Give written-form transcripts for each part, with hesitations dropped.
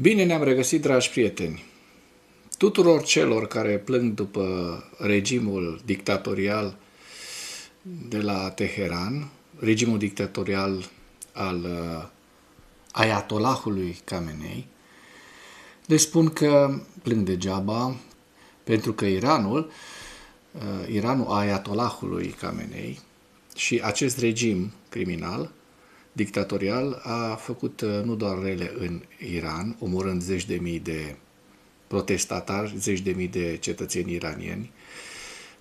Bine ne-am regăsit, dragi prieteni! Tuturor celor care plâng după regimul dictatorial de la Teheran, regimul dictatorial al Ayatollahului Khamenei, le spun că plâng degeaba, pentru că Iranul Ayatollahului Khamenei și acest regim criminal, dictatorial, a făcut nu doar rele în Iran, omorând zeci de mii de protestatari, zeci de mii de cetățeni iranieni,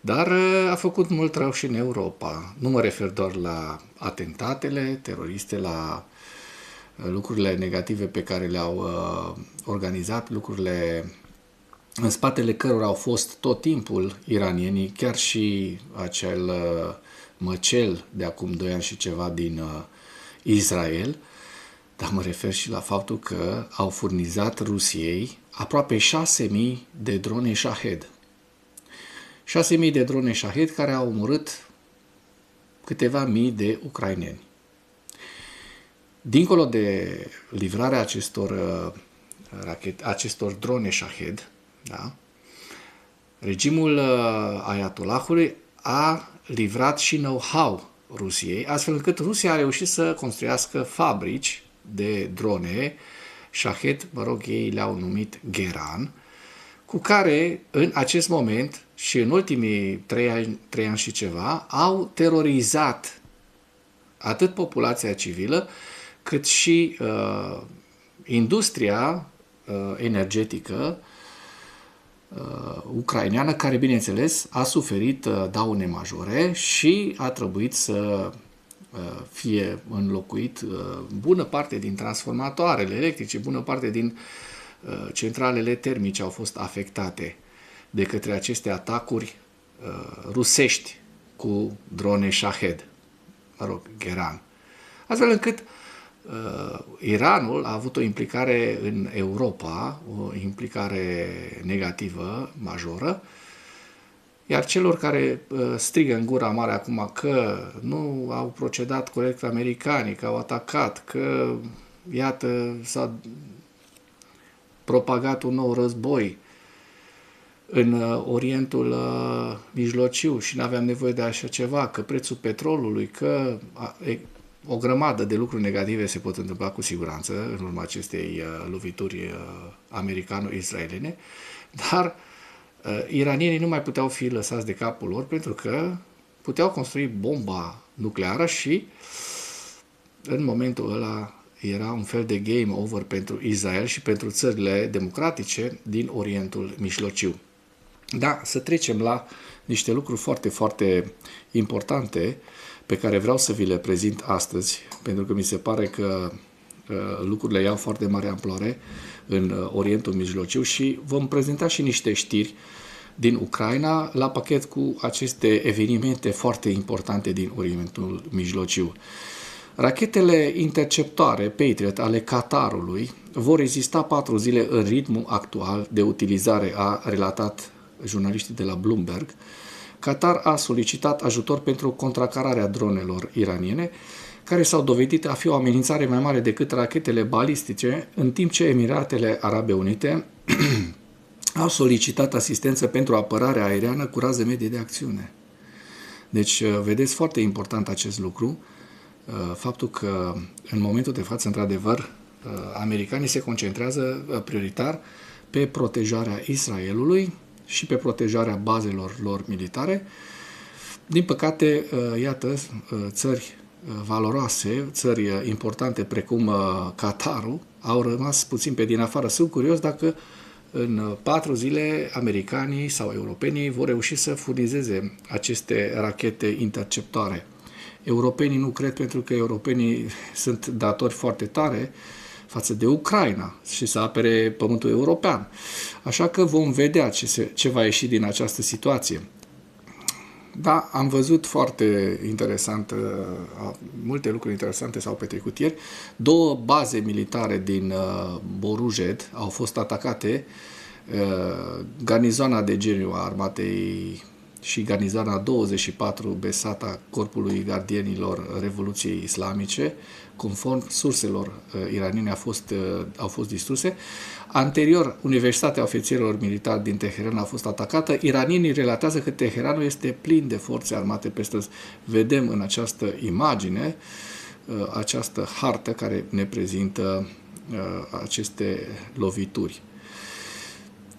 dar a făcut mult rău și în Europa. Nu mă refer doar la atentatele teroriste, la lucrurile negative pe care le-au organizat, lucrurile în spatele cărora au fost tot timpul iranienii, chiar și acel măcel de acum 2 ani și ceva din Israel, dar mă refer și la faptul că au furnizat Rusiei aproape 6.000 de drone Shahed. 6.000 de drone Shahed care au omorât câteva mii de ucraineni. Dincolo de livrarea acestor drone Shahed, da, regimul Ayatollahului a livrat și know-how Rusiei, astfel încât Rusia a reușit să construiască fabrici de drone Shahed, ei le-au numit Geran, cu care în acest moment și în ultimii 3 ani și ceva au terorizat atât populația civilă cât și industria energetică ucraineană, care, bineînțeles, a suferit daune majore și a trebuit să fie înlocuit bună parte din transformatoarele electrice, bună parte din centralele termice au fost afectate de către aceste atacuri rusești cu drone Shahed, Geran. Astfel încât Iranul a avut o implicare în Europa, o implicare negativă, majoră, iar celor care strigă în gura mare acum că nu au procedat corect americanii, că au atacat, că, iată, s-a propagat un nou război în Orientul Mijlociu și nu aveam nevoie de așa ceva, că prețul petrolului, că o grămadă de lucruri negative se pot întâmpla cu siguranță în urma acestei lovituri americano-israelene, dar iranienii nu mai puteau fi lăsați de capul lor pentru că puteau construi bomba nucleară și în momentul ăla era un fel de game over pentru Israel și pentru țările democratice din Orientul Mijlociu. Da, să trecem la niște lucruri foarte, foarte importante pe care vreau să vi le prezint astăzi, pentru că mi se pare că lucrurile iau foarte mare amploare în Orientul Mijlociu și vom prezenta și niște știri din Ucraina la pachet cu aceste evenimente foarte importante din Orientul Mijlociu. Rachetele interceptoare Patriot ale Qatarului vor rezista 4 zile în ritmul actual de utilizare, a relatat jurnaliștii de la Bloomberg. Qatar a solicitat ajutor pentru contracararea dronelor iraniene, care s-au dovedit a fi o amenințare mai mare decât rachetele balistice, în timp ce Emiratele Arabe Unite au solicitat asistență pentru apărarea aeriană cu rază medie de acțiune. Deci, vedeți, foarte important acest lucru, faptul că în momentul de față, într-adevăr, americanii se concentrează prioritar pe protejarea Israelului și pe protejarea bazelor lor militare. Din păcate, iată, țări valoroase, țări importante precum Qatarul, au rămas puțin pe din afară. Sunt curios dacă în 4 zile americanii sau europenii vor reuși să furnizeze aceste rachete interceptoare. Europenii nu cred, pentru că europenii sunt datori foarte tare față de Ucraina și să apere pământul european. Așa că vom vedea ce va ieși din această situație. Da, am văzut foarte interesant, multe lucruri interesante s-au petrecut ieri. 2 baze militare din Borujed au fost atacate, garnizoana de geniu a armatei și garnizoana 24 Besata Corpului Gardienilor Revoluției Islamice, conform surselor iraniene, au fost distruse. Anterior, Universitatea Ofițerilor Militari din Teheran a fost atacată. Iranienii relatează că Teheranul este plin de forțe armate pe străzi. Vedem în această imagine, această hartă care ne prezintă aceste lovituri.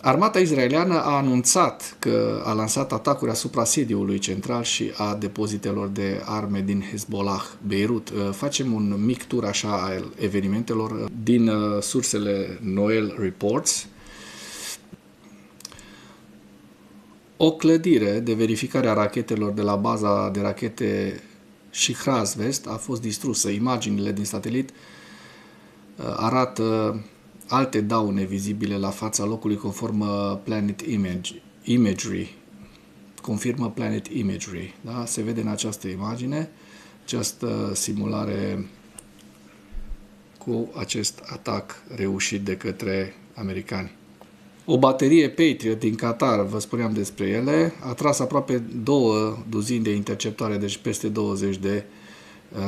Armata israeliană a anunțat că a lansat atacuri asupra sediului central și a depozitelor de arme din Hezbollah, Beirut. Facem un mic tur așa al evenimentelor din sursele Noel Reports. O clădire de verificare a rachetelor de la baza de rachete Shihraz West a fost distrusă. Imaginile din satelit arată alte daune vizibile la fața locului conform Planet Imagery. Confirmă Planet Imagery. Da? Se vede în această imagine această simulare cu acest atac reușit de către americani. O baterie Patriot din Qatar, vă spuneam despre ele, a tras aproape 2 duzini de interceptoare, deci peste 20 de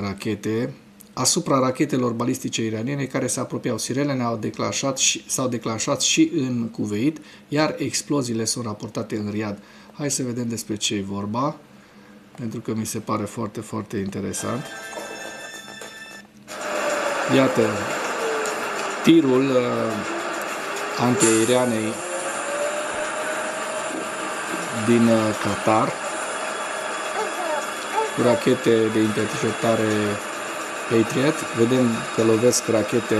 rachete, asupra rachetelor balistice iraniene care se apropiau. Sirenele s-au declanșat și în Kuwait, iar exploziile sunt raportate în Riyadh. Hai să vedem despre ce e vorba, pentru că mi se pare foarte, foarte interesant. Iată, tirul antiaerianei din Qatar, cu rachete de interceptare Patriot. Vedem că lovesc rachete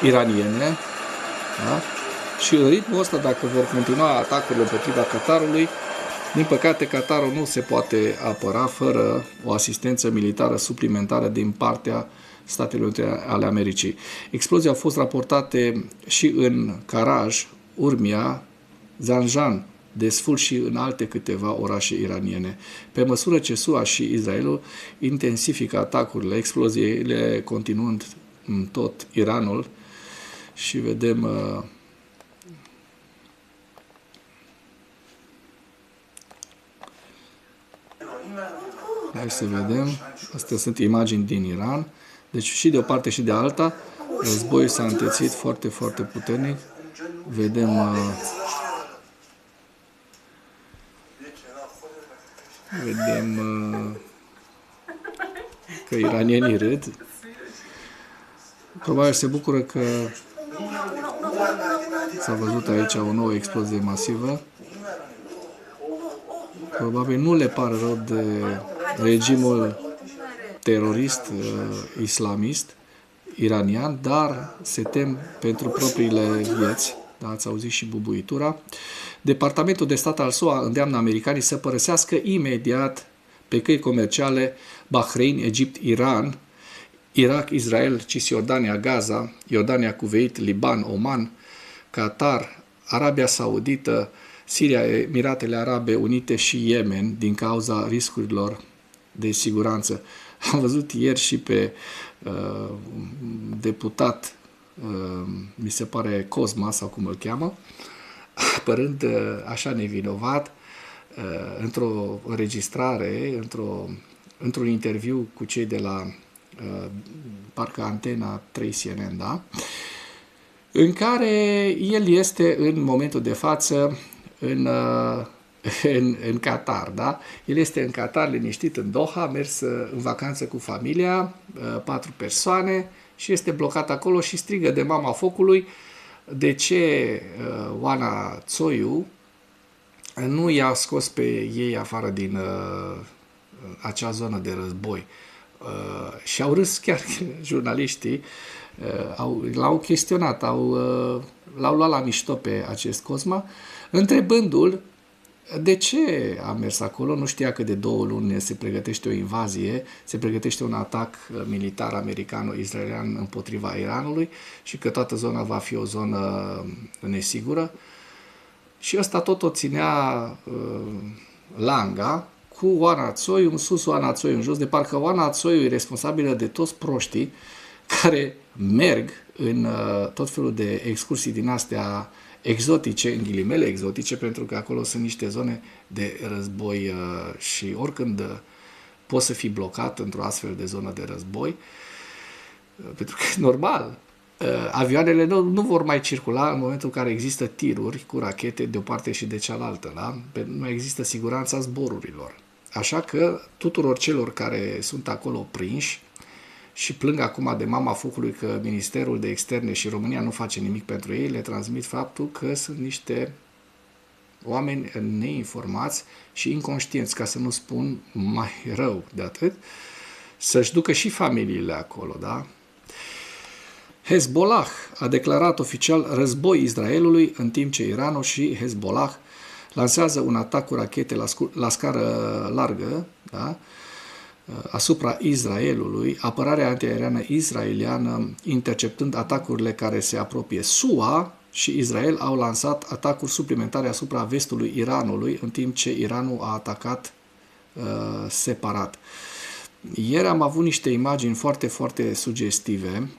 iraniene. Da? Și în ritmul ăsta, dacă vor continua atacurile împotriva Qatarului, din păcate Qatarul nu se poate apăra fără o asistență militară suplimentară din partea Statelor Unite ale Americii. Explozii au fost raportate și în Karaj, Urmia, Zanjan, Desful și în alte câteva orașe iraniene. Pe măsură ce SUA și Israelul intensifică atacurile, exploziile continuând în tot Iranul, și vedem hai să vedem, astea sunt imagini din Iran, deci și de o parte și de alta războiul s-a întețit foarte, foarte puternic. Vedem că iranienii râd. Probabil se bucură că s-a văzut aici o nouă explozie masivă. Probabil nu le pare rău de regimul terorist islamist iranian, dar se tem pentru propriile vieți. Da, ați auzit și bubuitura. Departamentul de stat al SUA îndeamnă americanii să părăsească imediat pe căi comerciale Bahrain, Egipt, Iran, Irak, Israel, Cisjordania, Gaza, Iordania, Kuwait, Liban, Oman, Qatar, Arabia Saudită, Siria, Emiratele Arabe Unite și Yemen din cauza riscurilor de siguranță. Am văzut ieri și pe deputat, mi se pare Cosma sau cum îl cheamă, apărând așa nevinovat într-o înregistrare, într-un interviu cu cei de la parcă Antena 3 CNN, da? În care el este în momentul de față în Qatar, da? El este în Qatar, liniștit, în Doha, a mers în vacanță cu familia, 4 persoane, și este blocat acolo și strigă de mama focului de ce Oana Tsoiu nu i-a scos pe ei afară din acea zonă de război. Și au râs chiar jurnaliștii, l-au chestionat, l-au luat la mișto pe acest Cosma, întrebându-l de ce a mers acolo. Nu știa că de 2 luni se pregătește o invazie, se pregătește un atac militar americano-israelian împotriva Iranului și că toată zona va fi o zonă nesigură. Și ăsta tot o ținea langa cu Oana Tsoiu în sus, Oana Tsoiu în jos, de parcă Oana Tsoiu e responsabilă de toți proștii care merg în tot felul de excursii din astea exotice, în ghilimele exotice, pentru că acolo sunt niște zone de război și oricând poți să fii blocat într-o astfel de zonă de război, pentru că, normal, avioanele nu vor mai circula în momentul în care există tiruri cu rachete de o parte și de cealaltă, da? Nu există siguranța zborurilor. Așa că tuturor celor care sunt acolo prinși și plâng acum de mama focului că Ministerul de Externe și România nu face nimic pentru ei, le transmit faptul că sunt niște oameni neinformați și inconștienți, ca să nu spun mai rău de atât, să-și ducă și familiile acolo, da? Hezbollah a declarat oficial război Israelului, în timp ce Iranul și Hezbollah lansează un atac cu rachete la scară largă, da? Asupra Israelului, apărarea antiaeriană israeliană interceptând atacurile care se apropie. SUA și Israel au lansat atacuri suplimentare asupra vestului Iranului, în timp ce Iranul a atacat separat. Ieri am avut niște imagini foarte, foarte sugestive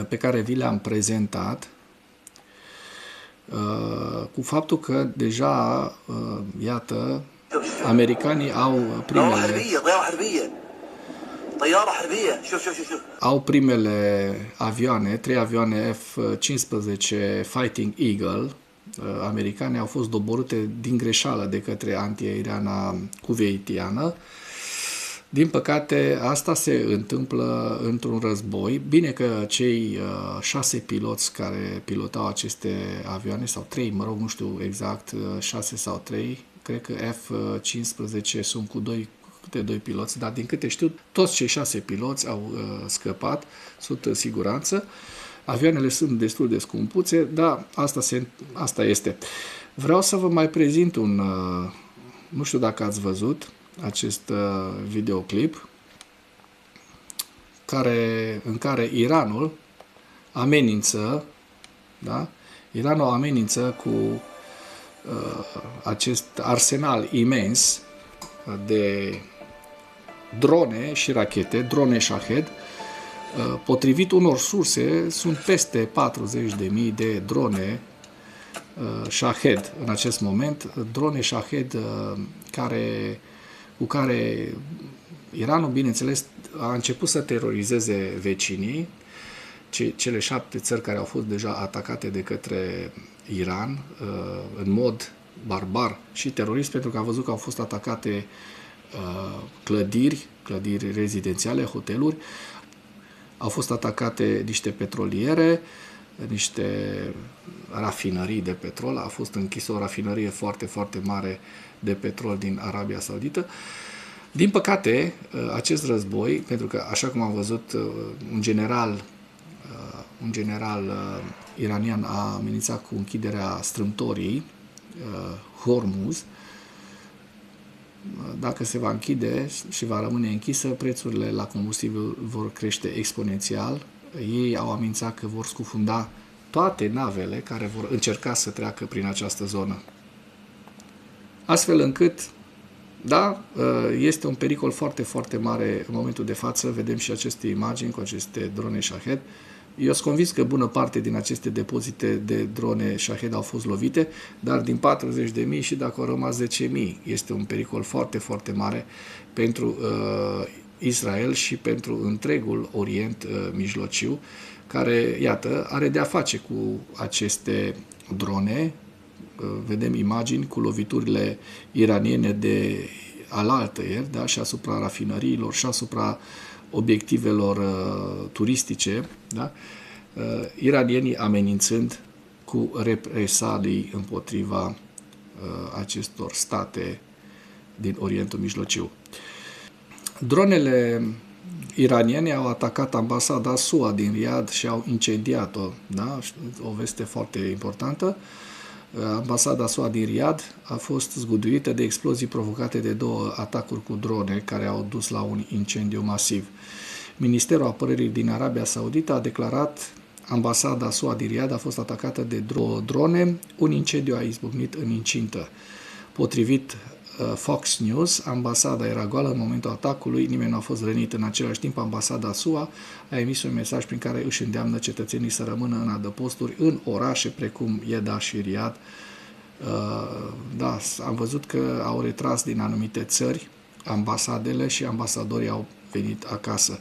pe care vi le-am prezentat, cu faptul că deja, iată, americanii au primele avioane, 3 avioane F-15 Fighting Eagle americane au fost doborâte din greșeală de către antiaeriana cuveitiană. Din păcate, asta se întâmplă într-un război. Bine că cei 6 piloți care pilotau aceste avioane, sau 3, mă rog, nu știu exact, 6 sau 3, cred că F-15 sunt cu câte 2 piloți, dar din câte știu, toți cei 6 piloți au scăpat, sunt în siguranță. Avioanele sunt destul de scumpuțe, dar asta este. Vreau să vă mai prezint nu știu dacă ați văzut acest videoclip în care Iranul amenință, da? Iranul amenință cu acest arsenal imens de drone și rachete, drone Shahed. Potrivit unor surse, sunt peste 40.000 de drone Shahed în acest moment, drone Shahed cu care Iranul, bineînțeles, a început să terorizeze vecinii, cele 7 țări care au fost deja atacate de către Iran în mod barbar și terorist, pentru că a văzut că au fost atacate clădiri rezidențiale, hoteluri, au fost atacate niște petroliere, niște rafinării de petrol, a fost închisă o rafinărie foarte, foarte mare de petrol din Arabia Saudită. Din păcate, acest război, pentru că, așa cum am văzut, un general iranian a amenințat cu închiderea strâmtorii Hormuz. Dacă se va închide și va rămâne închisă, prețurile la combustibil vor crește exponențial. Ei au amenințat că vor scufunda toate navele care vor încerca să treacă prin această zonă. Astfel încât, da, este un pericol foarte, foarte mare în momentul de față. Vedem și aceste imagini cu aceste drone Shahed. Eu sunt convins că bună parte din aceste depozite de drone Shahed au fost lovite, dar din 40.000 și dacă au rămas 10.000, este un pericol foarte, foarte mare pentru Israel și pentru întregul Orient Mijlociu, care, iată, are de-a face cu aceste drone. Vedem imagini cu loviturile iraniene de alaltăieri, da? Și asupra rafinăriilor și asupra obiectivelor turistice, da? Iranienii amenințând cu represalii împotriva acestor state din Orientul Mijlociu. Dronele iraniene au atacat ambasada SUA din Riyadh și au incendiat-o, da? O veste foarte importantă. Ambasada SUA din Riyadh a fost zguduită de explozii provocate de 2 atacuri cu drone care au dus la un incendiu masiv. Ministerul Apărării din Arabia Saudită a declarat ambasada SUA din Riyadh a fost atacată de drone, un incendiu a izbucnit în incintă. Potrivit Fox News, ambasada era goală în momentul atacului, nimeni nu a fost rănit. În același timp, ambasada SUA a emis un mesaj prin care își îndeamnă cetățenii să rămână în adăposturi în orașe precum Jeddah și Riyadh. Da, am văzut că au retras din anumite țări ambasadele și ambasadorii au venit acasă.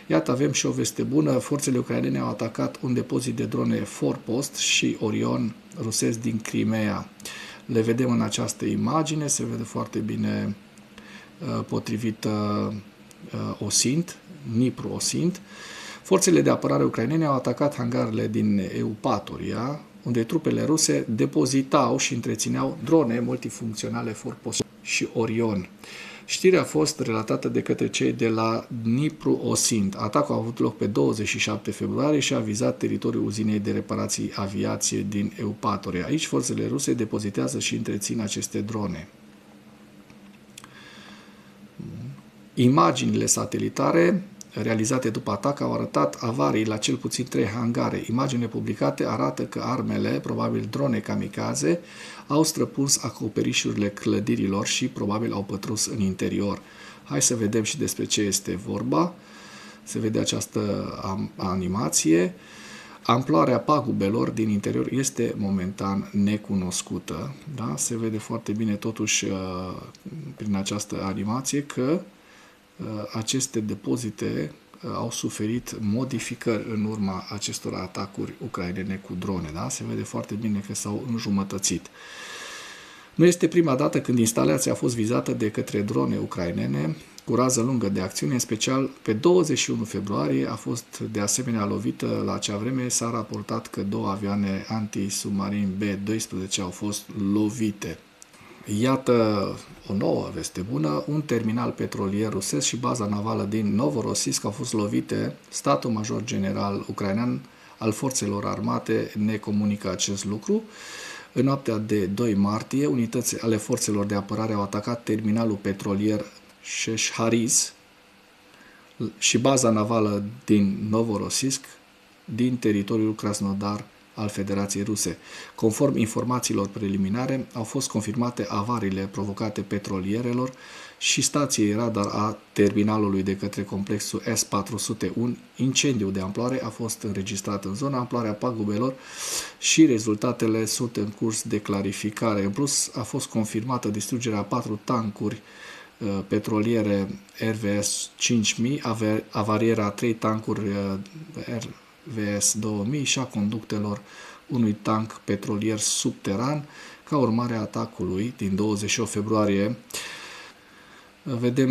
Iată, avem și o veste bună. Forțele ucrainene au atacat un depozit de drone Forpost și Orion rusesc din Crimea. Le vedem în această imagine, se vede foarte bine potrivit Osint, Dnipro-Osint. Forțele de apărare ucrainene au atacat hangarele din Eupatoria, unde trupele ruse depozitau și întrețineau drone multifuncționale Forpost și Orion. Știrea a fost relatată de către cei de la Dnipro-Osint. Atacul a avut loc pe 27 februarie și a vizat teritoriul uzinei de reparații aviație din Eupatoria. Aici forțele ruse depozitează și întrețin aceste drone. Imaginile satelitare realizate după atac au arătat avarii la cel puțin 3 hangare. Imaginile publicate arată că armele, probabil drone kamikaze, au străpuns acoperișurile clădirilor și probabil au pătrus în interior. Hai să vedem și despre ce este vorba. Se vede această animație. Amploarea pagubelor din interior este momentan necunoscută. Da? Se vede foarte bine totuși prin această animație că aceste depozite au suferit modificări în urma acestor atacuri ucrainene cu drone. Da? Se vede foarte bine că s-au înjumătățit. Nu este prima dată când instalația a fost vizată de către drone ucrainene cu rază lungă de acțiune, în special pe 21 februarie a fost de asemenea lovită. La acea vreme s-a raportat că 2 avioane antisubmarin B-12 au fost lovite. Iată o nouă veste bună, un terminal petrolier rusesc și baza navală din Novorossiysk au fost lovite. Statul Major General ucrainean al forțelor armate ne comunică acest lucru. În noaptea de 2 martie, unități ale forțelor de apărare au atacat terminalul petrolier Sheshhariz și baza navală din Novorossiysk din teritoriul Krasnodar al Federației Ruse. Conform informațiilor preliminare, au fost confirmate avariile provocate petrolierelor și stației radar a terminalului de către complexul S-400. Un incendiu de amploare a fost înregistrat în zona, amploarea pagubelor și rezultatele sunt în curs de clarificare. În plus, a fost confirmată distrugerea a 4 tancuri petroliere RVS 5000, avarierea a 3 tancuri RVS 2000 și a conductelor unui tank petrolier subteran ca urmare a atacului din 28 februarie. Vedem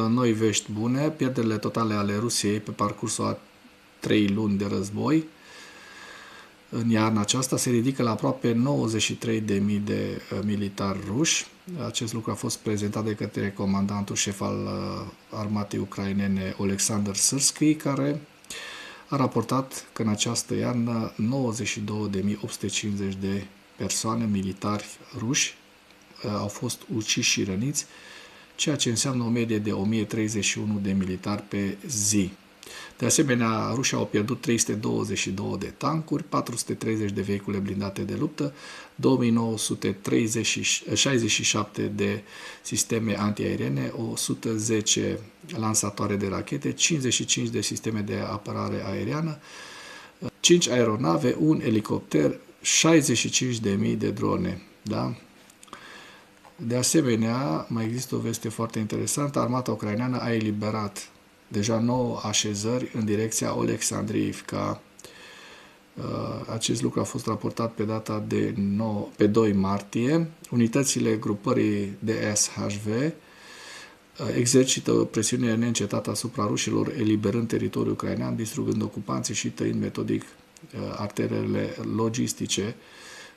noi vești bune, pierderile totale ale Rusiei pe parcursul a 3 luni de război în iarna aceasta se ridică la aproape 93.000 de militari ruși. Acest lucru a fost prezentat de către comandantul șef al armatei ucrainene, Oleksandr Syrskyi, care a raportat că în această iarnă 92.850 de persoane, militari ruși, au fost uciși și răniți, ceea ce înseamnă o medie de 1031 de militari pe zi. De asemenea, rușii au pierdut 322 de tancuri, 430 de vehicule blindate de luptă, 2967 de sisteme antiaeriene, 110 lansatoare de rachete, 55 de sisteme de apărare aeriană, 5 aeronave, un elicopter, 65.000 de drone. Da? De asemenea, mai există o veste foarte interesantă. Armata ucraineană a eliberat deja 9 așezări în direcția Oleksandriivka. Acest lucru a fost raportat pe data de 2 martie. Unitățile grupării DSHV exercită o presiune neîncetată asupra rușilor, eliberând teritoriul ucrainean, distrugând ocupanții și tăind metodic arterele logistice.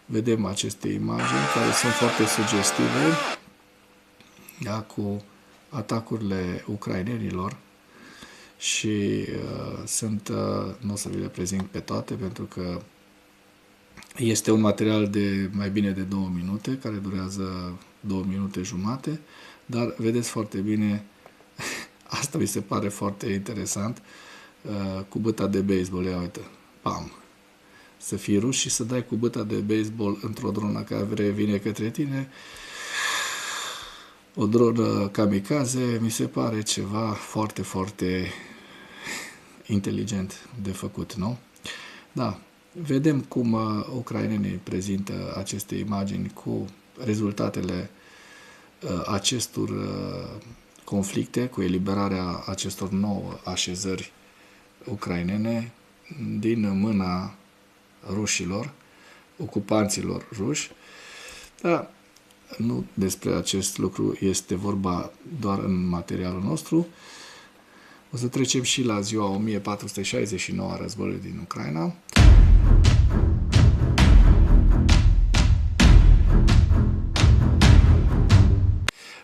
Vedem aceste imagini care sunt foarte sugestive, da, cu atacurile ucrainenilor și nu o să vi le prezint pe toate pentru că este un material de mai bine de 2 minute, care durează 2 minute jumate, dar vedeți foarte bine, asta mi se pare foarte interesant, cu băta de baseball, ia uite, pam! Să fii ruș și să dai cu băta de baseball într-o dronă care vine către tine. O dronă kamikaze mi se pare ceva foarte, foarte inteligent de făcut, nu? Da, vedem cum ucrainenii prezintă aceste imagini cu rezultatele acestor conflicte cu eliberarea acestor 9 așezări ucrainene din mâna rușilor, ocupanților ruși. Dar nu despre acest lucru este vorba doar în materialul nostru. O să trecem și la ziua 1469 a războiului din Ucraina.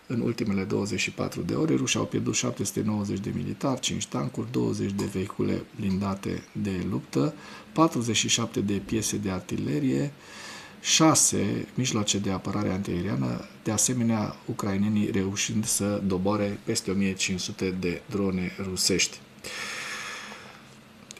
În ultimele 24 de ore, rușii au pierdut 790 de militari, 5 tancuri, 20 de vehicule blindate de luptă, 47 de piese de artilerie, 6 mijloace de apărare antiaeriană, de asemenea, ucrainenii reușind să doboare peste 1500 de drone rusești.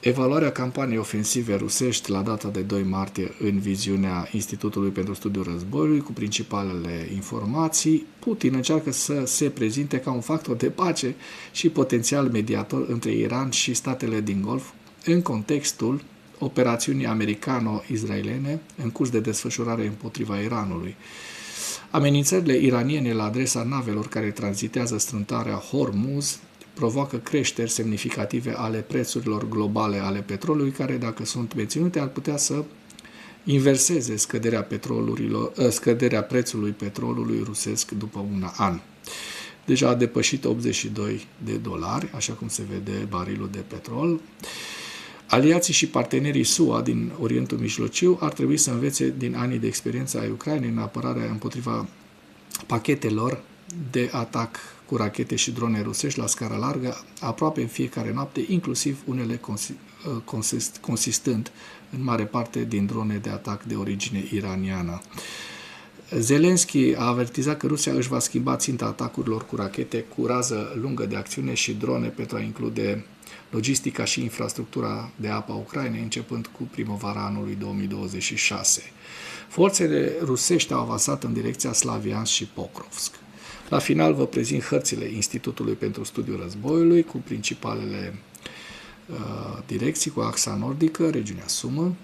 Evaluarea campaniei ofensive rusești la data de 2 martie în viziunea Institutului pentru Studiul Războiului cu principalele informații, Putin încearcă să se prezinte ca un factor de pace și potențial mediator între Iran și statele din Golf în contextul operațiunii americano-izraelene în curs de desfășurare împotriva Iranului. Amenințările iraniene la adresa navelor care tranzitează strâmtoarea Hormuz provoacă creșteri semnificative ale prețurilor globale ale petrolului, care, dacă sunt menținute, ar putea să inverseze scăderea prețului petrolului rusesc după un an. Deja a depășit $82, așa cum se vede barilul de petrol. Aliații și partenerii SUA din Orientul Mijlociu ar trebui să învețe din anii de experiență ai Ucrainei în apărarea împotriva pachetelor de atac cu rachete și drone rusești la scară largă, aproape în fiecare noapte, inclusiv unele consistând în mare parte din drone de atac de origine iraniană. Zelenski a avertizat că Rusia își va schimba ținta atacurilor cu rachete cu rază lungă de acțiune și drone pentru a include logistica și infrastructura de apă a Ucrainei, începând cu primăvara anului 2026. Forțele rusești au avansat în direcția Slaviansk și Pokrovsk. La final vă prezint hărțile Institutului pentru Studiul Războiului cu principalele direcții, cu axa nordică, regiunea Sumă,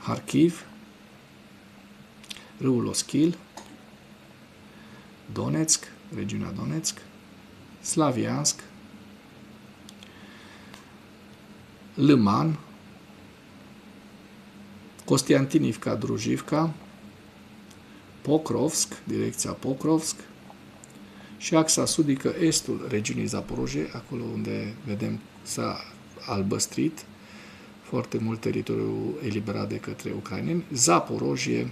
Kharkiv, râul Oschil, Donetsk, regiunea Donetsk, Slaviansk, Liman, Kostiantinivka, Drujivka, Pokrovsk, direcția Pokrovsk și axa sudică, estul regiunii Zaporozhye, acolo unde vedem s-a albăstrit foarte mult teritoriu eliberat de către ucraineni, Zaporozhye,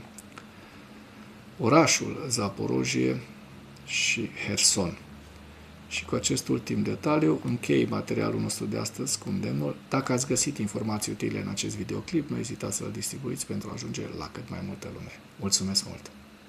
orașul Zaporozhye și Herson. Și cu acest ultim detaliu închei materialul nostru de astăzi cu îndemnul. Dacă ați găsit informații utile în acest videoclip, nu ezitați să-l distribuiți pentru a ajunge la cât mai multă lume. Mulțumesc mult!